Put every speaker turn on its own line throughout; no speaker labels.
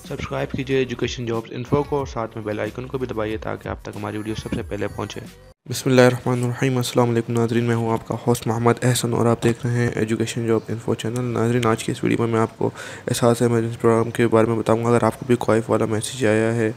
Subscribe कीजिए education jobs info को और साथ में बेल आइकन को भी दबाइए ताकि आप तक हमारी वीडियो सबसे पहले पहुंचे। बिस्मिल्लाहिर्रहमानिर्रहीम। अस्सलाम वालेकुम नाज़रीन, मैं हूं आपका होस्ट मोहम्मद एहसन और आप देख रहे हैं एजुकेशन जॉब इन्फो चैनल। नाज़रीन, आज की इस वीडियो में मैं आपको एहसास इमरजेंसी प्रोग्राम के बारे में बताऊंगा। अगर आपको भी क्वाइफ वाला मैसेज आया है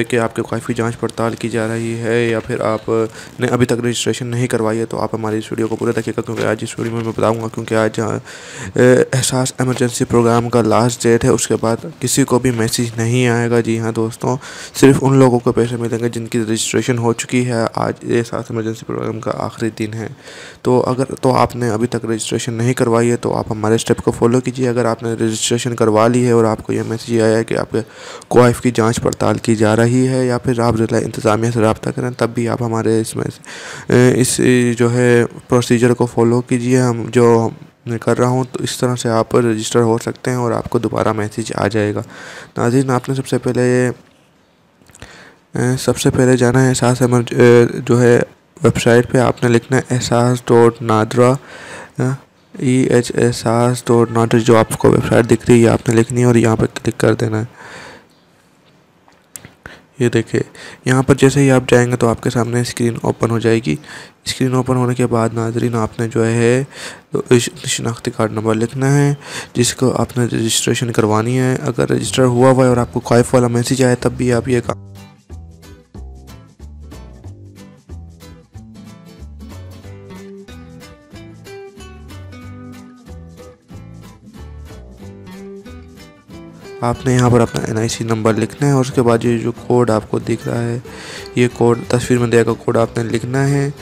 कि आपके क्वाइफ की जांच पड़ताल की जा रही है या फिर आपने अभी तक रजिस्ट्रेशन नहीं करवाई है, तो आप हमारी इस वीडियो को पूरा देखिएगा, क्योंकि आज इस वीडियो में मैं बताऊँगा क्योंकि आज एहसास इमरजेंसी प्रोग्राम का लास्ट डेट है। उसके बाद किसी को भी मैसेज नहीं आएगा। जी हाँ दोस्तों, सिर्फ उन लोगों को पैसे मिलेंगे जिनकी रजिस्ट्रेशन हो चुकी है। आज एहसास इमरजेंसी प्रोग्राम का आखिरी दिन है। तो आपने अभी तक रजिस्ट्रेशन नहीं करवाई है तो आप हमारे स्टेप को फॉलो कीजिए। अगर आपने रजिस्ट्रेशन करवा ली है और आपको यह मैसेज आया है कि आपके क्वाइफ की जांच पड़ताल की जा रही है या फिर आप ज़िला इंतज़ामिया से रब्ता करें, तब भी आप हमारे इस जो है प्रोसीजर को फॉलो कीजिए। हम जो मैं कर रहा हूँ, तो इस तरह से आप रजिस्टर हो सकते हैं और आपको दोबारा मैसेज आ जाएगा। नाज़रीन, आपने सबसे पहले जाना है एहसास जो है वेबसाइट पे। आपने लिखना है ehsas.nadra ehsas.nadra। जो आपको वेबसाइट दिख रही है आपने लिखनी है और यहाँ पर क्लिक कर देना है। ये देखिए, यहाँ पर जैसे ही आप जाएंगे तो आपके सामने स्क्रीन ओपन हो जाएगी। स्क्रीन ओपन होने के बाद नाज़रीन, आपने जो है तो शनाख्ती कार्ड नंबर लिखना है जिसको आपने रजिस्ट्रेशन करवानी है। अगर रजिस्टर हुआ है और आपको क्वाइफ वाला मैसेज आए तब भी आप ये काम आपने यहाँ पर अपना NIC नंबर लिखना है और उसके बाद ये जो कोड आपको दिख रहा है, ये कोड तस्वीर में दिया गया कोड आपने लिखना है।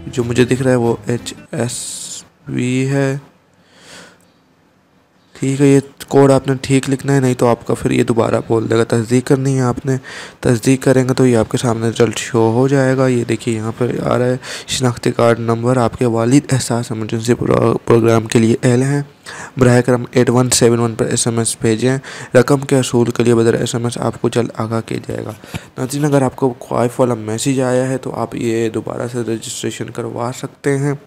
जो मुझे दिख रहा है वो HSV है, ठीक है। ये कोड आपने ठीक लिखना है, नहीं तो आपका फिर ये दोबारा बोल देगा। तस्दीक करनी है आपने, तस्दीक करेंगे तो ये आपके सामने रिजल्ट शो हो जाएगा। ये देखिए यहाँ पर आ रहा है शनाख्ती कार्ड नंबर। आपके वालिद एहसास इमरजेंसी प्रोग्राम के लिए अहल हैं। बराह करम 8171 पर SMS भेजें। रकम के असूल के लिए बदर SMS आपको जल्द आगाह किया जाएगा। नाज़रीन, अगर आपको क्वाइफ वाला मैसेज आया है तो आप ये दोबारा से रजिस्ट्रेशन करवा सकते हैं।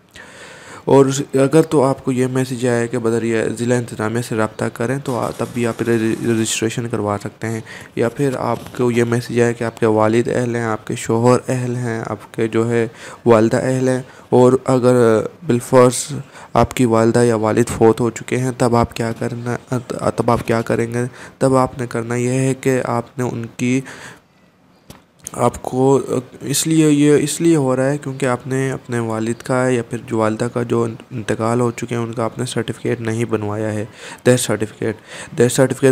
और अगर तो आपको ये मैसेज आया है कि बदर ये ज़िला इंतज़ामिया से रब्ता करें, तो तब भी आप रजिस्ट्रेशन करवा सकते हैं। या फिर आपको ये मैसेज आया कि आपके वालिद अहल हैं, आपके शोहर अहल हैं, आपके जो है वालदा अहल हैं, और अगर बिलफर्स आपकी वालदा या वालिद फौत हो चुके हैं, तब आप क्या करेंगे। तब आपने करना यह है कि आपने उनकी आपको इसलिए हो रहा है क्योंकि आपने अपने वालिद का या फिर जो वालदा का जो इंतकाल हो चुके हैं उनका आपने सर्टिफिकेट नहीं बनवाया है, डेथ सर्टिफिकेट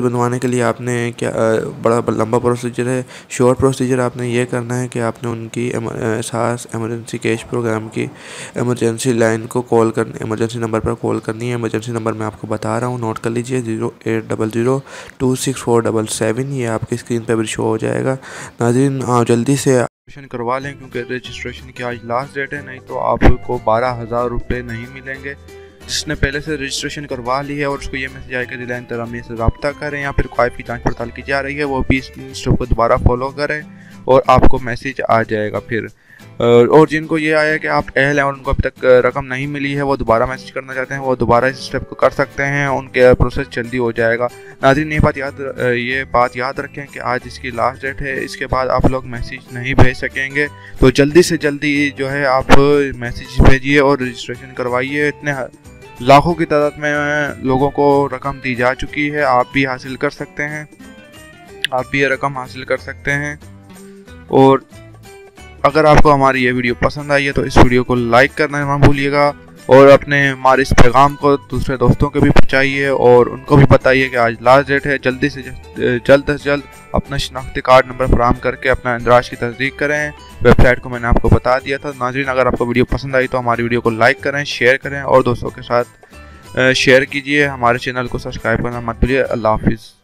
बनवाने के लिए आपने क्या बड़ा लंबा प्रोसीजर है। शॉर्ट प्रोसीजर आपने ये करना है कि आपने उनकी एहसास इमरजेंसी कैश प्रोग्राम की इमरजेंसी लाइन को इमरजेंसी नंबर पर कॉल करनी है। इमरजेंसी नंबर मैं आपको बता रहा हूँ, नोट कर लीजिए, 0800-264-777। ये आपकी स्क्रीन पर भी शो हो जाएगा। नाज़रीन, जल्दी से रजिस्ट्रेशन करवा लें क्योंकि रजिस्ट्रेशन की आज लास्ट डेट है, नहीं तो आपको 12,000 रुपये नहीं मिलेंगे। जिसने पहले से रजिस्ट्रेशन करवा ली है और उसको ये मैसेज आएगा ज़िला इंतज़ामिया से रब्ता करें या फिर क्वाइफ की जांच पड़ताल की जा रही है, वो भी इस स्टेप को दोबारा फॉलो करें और आपको मैसेज आ जाएगा फिर। और जिनको ये आया कि आप अहल हैं और उनको अभी तक रकम नहीं मिली है, वो दोबारा मैसेज करना चाहते हैं, वो दोबारा इस स्टेप को कर सकते हैं, उनके प्रोसेस जल्दी हो जाएगा। नाज़रीन, ये बात याद रखें कि आज इसकी लास्ट डेट है। इसके बाद आप लोग मैसेज नहीं भेज सकेंगे, तो जल्दी से जल्दी जो है आप मैसेज भेजिए और रजिस्ट्रेशन करवाइए। इतने लाखों की तादाद में लोगों को रकम दी जा चुकी है, आप भी हासिल कर सकते हैं, आप भी ये रकम हासिल कर सकते हैं। और अगर आपको हमारी ये वीडियो पसंद आई है तो इस वीडियो को लाइक करना ना भूलिएगा और अपने हमारे इस पैगाम को दूसरे दोस्तों को भी पहुंचाइए और उनको भी बताइए कि आज लास्ट डेट है। जल्दी से जल्द अपना शनाख्ती कार्ड नंबर फराहम करके अपना इंदराज की तस्दीक करें। वेबसाइट को मैंने आपको बता दिया था। नाज़रीन, अगर आपको वीडियो पसंद आई तो हमारी वीडियो को लाइक करें, शेयर करें और दोस्तों के साथ शेयर कीजिए। हमारे चैनल को सब्सक्राइब करना मत भूलिए। अल्लाह हाफिज़।